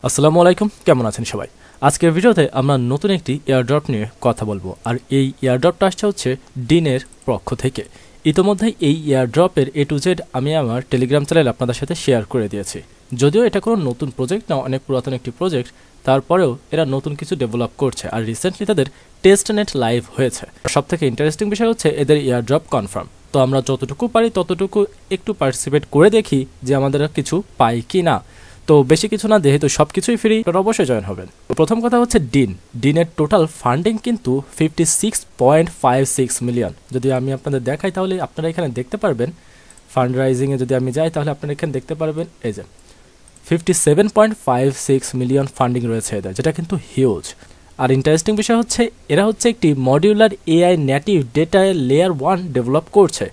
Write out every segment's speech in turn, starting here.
আসসালামু আলাইকুম, কেমন আছেন সবাই? আজকের ভিডিওতে আমরা নতুন একটি এয়ারড্রপ নিয়ে কথা বলবো। আর এই এয়ারড্রপটা আসছে হচ্ছে ডিনের পক্ষ থেকে। ইতোমধ্যেই এই এয়ারড্রপের A to Z আমি আমার টেলিগ্রাম চ্যানেলে আপনাদের সাথে শেয়ার করে দিয়েছি। যদিও এটা কোনো নতুন প্রজেক্ট না, অনেক পুরাতন একটি প্রজেক্ট, তারপরেও এরা নতুন কিছু ডেভেলপ করছে। আর রিসেন্টলি তাদের টেস্টনেট লাইভ হয়েছে। সবথেকে ইন্টারেস্টিং বিষয় হচ্ছে এদের এয়ারড্রপ কনফার্ম। তো আমরা যতটুকু পারি ততটুকু একটু পার্টিসিপেট করে দেখি যে আমাদের কিছু পাই কি না। তো বেশি কিছু না, যেহেতু সব কিছুই ফ্রি, অবশ্যই জয়েন হবেন। প্রথম কথা হচ্ছে ডিনের টোটাল ফান্ডিং কিন্তু 56.56 মিলিয়ন। যদি আমি আপনাদের দেখাই তাহলে আপনারা এখানে দেখতে পারবেন। ফান্ড রাইজিংয়ে যদি আমি যাই তাহলে আপনারা এখানে দেখতে পারবেন এই যে 57.56 মিলিয়ন ফান্ডিং রয়েছে এদের, যেটা কিন্তু হিউজ। আর ইন্টারেস্টিং বিষয় হচ্ছে এরা হচ্ছে একটি modular AI native data layer 1 develop করছে,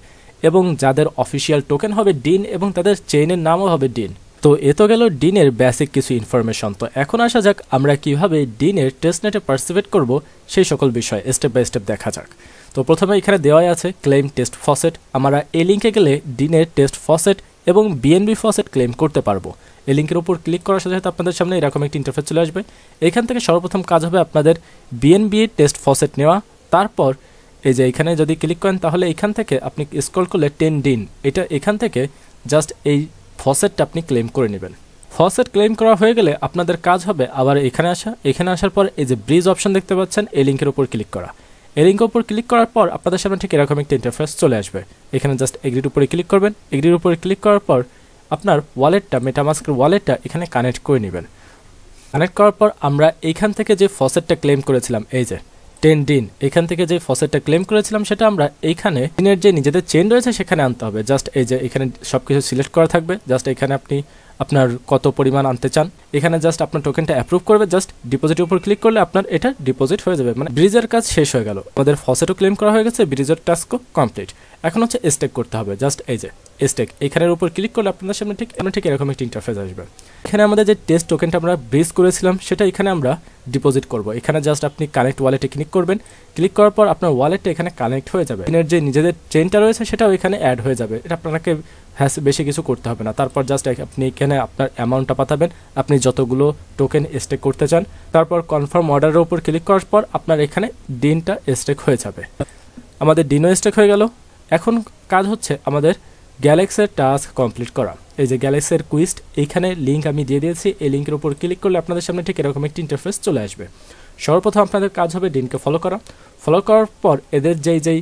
এবং যাদের অফিসিয়াল টোকেন হবে ডিন এবং তাদের চেইনের নামও হবে ডিন। তো এ তো গেল ডিনের বেসিক কিছু ইনফরমেশন। তো এখন আসা যাক আমরা কিভাবে ডিনের টেস্টনেটে পার্টিসিপেট করব সেই সকল বিষয় স্টেপ বাই স্টেপ দেখা যাক। তো প্রথমে এখানে দেওয়াই আছে ক্লেম টেস্ট ফসেট। আমরা এই লিঙ্কে গেলে ডিনের টেস্ট ফসেট এবং বিএনবি ফসেট ক্লেম করতে পারবো। এই লিঙ্কের উপর ক্লিক করার সাথে সাথে আপনাদের সামনে এরকম একটি ইন্টারফেস চলে আসবে। এখান থেকে সর্বপ্রথম কাজ হবে আপনাদের বিএনবি টেস্ট ফসেট নেওয়া। তারপর এই যে এখানে যদি ক্লিক করেন তাহলে এখান থেকে আপনি স্ক্রল করলে 10 ডিন, এটা এখান থেকে জাস্ট এই ফসেটটা আপনি ক্লেম করে নেবেন। ফসেট ক্লেম করা হয়ে গেলে আপনাদের কাজ হবে আবার এখানে আসা। এখানে আসার পর এই যে ব্রিজ অপশন দেখতে পাচ্ছেন, এই লিঙ্কের উপর ক্লিক করা। এই লিঙ্কের উপর ক্লিক করার পর আপনাদের সামনে ঠিক এরকম একটা ইন্টারফেস চলে আসবে। এখানে জাস্ট এগ্রির উপরে ক্লিক করবেন। এগ্রির উপরে ক্লিক করার পর আপনার ওয়ালেটটা, মেটামাস্কের ওয়ালেটটা এখানে কানেক্ট করে নেবেন। কানেক্ট করার পর আমরা এইখান থেকে যে ফসেটটা ক্লেম করেছিলাম এই যে 10 ডিন, এখান থেকে যে ফসেটটা ক্লেম করেছিলাম সেটা আমরা এইখানে ডিনের যে নিজেদের চেইন রয়েছে সেখানে আনতে হবে। জাস্ট এই যে এখানে সবকিছু সিলেক্ট করা থাকবে। জাস্ট এখানে আপনি আপনার কত পরিমাণ আনতে চান, এখানে জাস্ট আপনার টোকেনটা অ্যাপ্রুভ করবে। জাস্ট ডিপোজিটের উপর ক্লিক করলে আপনার এটা ডিপোজিট হয়ে যাবে। মানে ব্রিজের কাজ শেষ হয়ে গেল, আমাদের ফসেটও ক্লেম করা হয়ে গেছে, ব্রিজের টাস্কও কমপ্লিট। এখন হচ্ছে স্টেক করতে হবে। জাস্ট এই যে স্টেক, এখানের উপর ক্লিক করলে আপনাদের সামনে ঠিক এরকম একটি ইন্টারফেস আসবে। এখানে আমাদের যে টেস্ট টোকেনটা আমরা ব্রিজ করেছিলাম সেটা এখানে আমরা ডিপোজিট করব। এখানে জাস্ট আপনি কানেক্ট ওয়ালেটে ক্লিক করবেন। ক্লিক করার পর আপনার ওয়ালেটটা এখানে কানেক্ট হয়ে যাবে। এর যে নিজেদের চেইনটা রয়েছে সেটাও এখানে অ্যাড হয়ে যাবে। এটা আপনাকে বেশি কিছু করতে হবে না। তারপর জাস্ট আপনি এখানে আপনার অ্যামাউন্টটা পাঠাবেন, আপনি যতগুলো টোকেন স্টেক করতে চান। তারপর কনফার্ম অর্ডারের উপর ক্লিক করার পর আপনার এখানে ডিনটা স্টেক হয়ে যাবে। আমাদের ডিনও স্টেক হয়ে গেল। এখন কাজ হচ্ছে আমাদের গ্যালাক্সির টাস্ক কমপ্লিট করা। এই যে গ্যালাক্সির কুইস্ট, এইখানে লিঙ্ক আমি দিয়ে দিয়েছি। এই লিঙ্কের উপর ক্লিক করলে আপনাদের সামনে ঠিক এরকম একটি ইন্টারফেস চলে আসবে। সর্বপ্রথম আপনাদের কাজ হবে ডিনকে ফলো করা। ফলো করার পর এদের যেই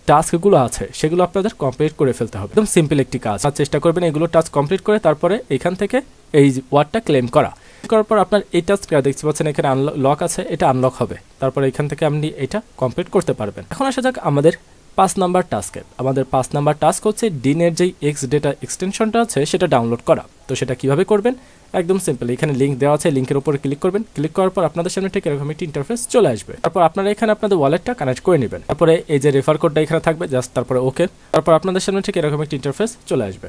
টাস্কগুলো আছে সেগুলো আপনাদের কমপ্লিট করে ফেলতে হবে। একদম সিম্পল একটি কাজ, চেষ্টা করবেন এগুলো টাস্ক কমপ্লিট করে তারপরে এখান থেকে এই ওয়ার্ডটা ক্লেম করা। করার পর আপনার এই টাস্কটা দেখতে পাচ্ছেন এখানে আনলক আছে, এটা আনলক হবে। তারপরে এখান থেকে আপনি এটা কমপ্লিট করতে পারবেন। এখন আসা যাক আমাদের 5 নাম্বার টাস্কে। আমাদের 5 নাম্বার টাস্ক হচ্ছে ডিনের যেই এক্স ডেটা এক্সটেনশনটা আছে সেটা ডাউনলোড করা। তো সেটা কিভাবে করবেন? একদম সিম্পল, এখানে লিঙ্ক দেওয়া আছে, লিঙ্কের উপর ক্লিক করবেন। ক্লিক করার পর আপনাদের সামনে ঠিক এরকম একটি ইন্টারফেস চলে আসবে। তারপর আপনারা এখানে আপনাদের ওয়ালেটটা কানেক্ট করে নেবেন। তারপরে এই যে রেফার কোডটা এখানে থাকবে, জাস্ট তারপরে ওকে। তারপর আপনাদের সামনে ঠিক এরকম একটি ইন্টারফেস চলে আসবে।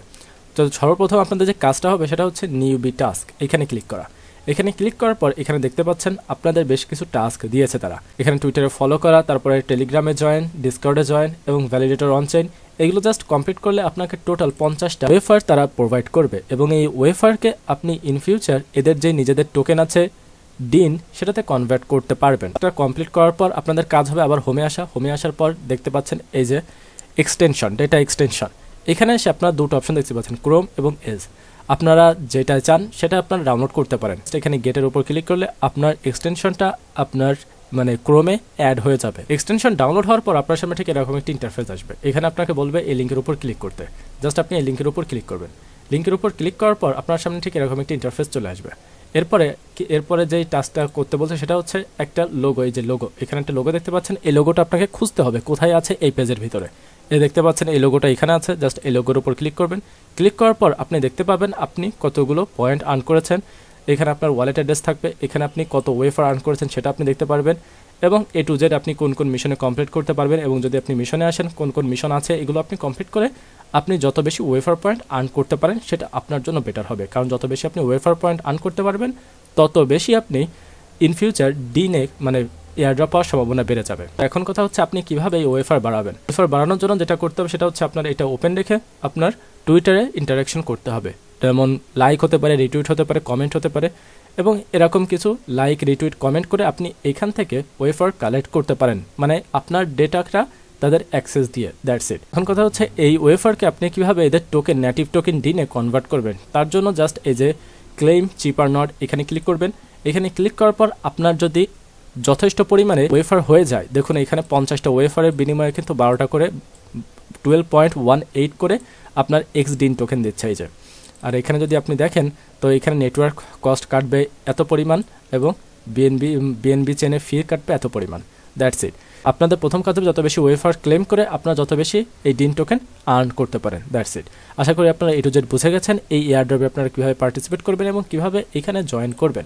তো সর্বপ্রথম আপনাদের যে কাজটা হবে সেটা হচ্ছে নিউবি টাস্ক, এখানে ক্লিক করা। এখানে ক্লিক করার পর এখানে দেখতে পাচ্ছেন আপনাদের বেশ কিছু টাস্ক দিয়েছে তারা। এখানে টুইটারে ফলো করা, তারপরে টেলিগ্রামে জয়েন, ডিসকর্ডে জয়েন এবং ভ্যালিডেটর অন চেইন। এগুলো জাস্ট কমপ্লিট করলে আপনাকে টোটাল 50টা ওয়েফার তারা প্রোভাইড করবে, এবং এই ওয়েফারকে আপনি ইন ফিউচার এদের যে নিজেদের টোকেন আছে ডিন সেটাতে কনভার্ট করতে পারবেন। এটা কমপ্লিট করার পর আপনাদের কাজ হবে আবার হোমে আসা। হোমে আসার পর দেখতে পাচ্ছেন এই যে এক্সটেনশন, ডেটা এক্সটেনশন। এখানে এসে আপনারা দুটো অপশন দেখতে পাচ্ছেন, ক্রোম এবং এজ। আপনারা যেটা চান সেটা আপনারা ডাউনলোড করতে পারেন। এখানে গেটের উপর ক্লিক করলে আপনার এক্সটেনশনটা আপনার মানে ক্রোমে অ্যাড হয়ে যাবে। এক্সটেনশন ডাউনলোড হওয়ার পর আপনার সামনে ঠিক এরকম একটি ইন্টারফেস আসবে। এখানে আপনাকে বলবে এই লিঙ্কের উপর ক্লিক করতে। জাস্ট আপনি এই লিঙ্কের উপর ক্লিক করবেন। লিঙ্কের উপর ক্লিক করার পর আপনার সামনে ঠিক এরকম একটি ইন্টারফেস চলে আসবে। এরপরে যেই টাস্কটা করতে বলছে সেটা হচ্ছে একটা লোগো। এই যে লোগো, এখানে একটা লোগো দেখতে পাচ্ছেন, এই লোগোটা আপনাকে খুঁজতে হবে কোথায় আছে এই পেজের ভিতরে। এই দেখতে পাচ্ছেন এই লোগোটা এখানে আছে, জাস্ট এই লোগোর উপর ক্লিক করবেন। ক্লিক করার পর আপনি দেখতে পাবেন আপনি কতগুলো পয়েন্ট আর্ন করেছেন। এখানে আপনার ওয়ালেট অ্যাড্রেস থাকবে, এখানে আপনি কত ওয়েফার আর্ন করেছেন সেটা আপনি দেখতে পারবেন, এবং A to Z আপনি কোন কোন মিশনে কমপ্লিট করতে পারবেন, এবং যদি আপনি মিশনে আসেন কোন কোন মিশন আছে এগুলো আপনি কমপ্লিট করে আপনি যত বেশি ওয়েফার পয়েন্ট আর্ন করতে পারেন সেটা আপনার জন্য বেটার হবে। কারণ যত বেশি আপনি ওয়েফার পয়েন্ট আর্ন করতে পারবেন তত বেশি আপনি ইন ফিউচার ডিনে মানে এয়ারড্রপ পাওয়ার সম্ভাবনা বেড়ে যাবে। এখন কথা হচ্ছে আপনি কিভাবে এই ওয়েফার বাড়াবেন। ওয়েফার বাড়ানোর জন্য যেটা করতে হবে সেটা হচ্ছে আপনার এটা ওপেন রেখে আপনার টুইটারে ইন্টারাকশন করতে হবে। যেমন লাইক হতে পারে, রিটুইট হতে পারে, কমেন্ট হতে পারে, এবং এরকম কিছু লাইক রিটুইট কমেন্ট করে আপনি এখান থেকে ওয়েফার কালেক্ট করতে পারেন, মানে আপনার ডেটাটা তাদের অ্যাক্সেস দিয়ে। That's it. এখন কথা হচ্ছে এই ওয়েফারকে আপনি কিভাবে এদের টোকেন নেটিভ টোকেন ডিনে কনভার্ট করবেন। তার জন্য জাস্ট এই যে ক্লেম চিপার নট এখানে ক্লিক করবেন। এখানে ক্লিক করার পর আপনার যদি যথেষ্ট পরিমাণে ওয়েফার হয়ে যায়, দেখুন এখানে 50টা ওয়েফারের বিনিময়ে কিন্তু 12টা করে 12.18 করে আপনার XDIN টোকেন দিচ্ছে এই যে। আর এখানে যদি আপনি দেখেন তো এখানে নেটওয়ার্ক কস্ট কাটবে এত পরিমাণ এবং বিএনবি চেনে ফি কাটবে এত পরিমাণ। That's it. আপনাদের প্রথম কাজ হবে যত বেশি ওয়েফার ক্লেম করে আপনারা যত বেশি এই ডিন টোকেন আর্ন করতে পারেন। That's it. আশা করি আপনারা A to Z বুঝে গেছেন এই এয়ারড্রপে আপনারা কীভাবে পার্টিসিপেট করবেন এবং কীভাবে এখানে জয়েন করবেন।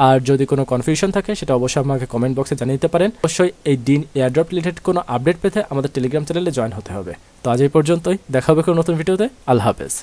আর যদি কোনো কনফিউশন থাকে সেটা অবশ্যই আমাকে কমেন্ট বক্সে জানিয়ে দিতে পারেন। অবশ্যই এই ডিন এয়ারড্রপ রিলেটেড কোনো আপডেট পেতে আমাদের টেলিগ্রাম চ্যানেলে জয়েন হতে হবে। তো আজ এই পর্যন্তই, দেখা হবে কোনো নতুন ভিডিওতে। আল্লাহ হাফেজ।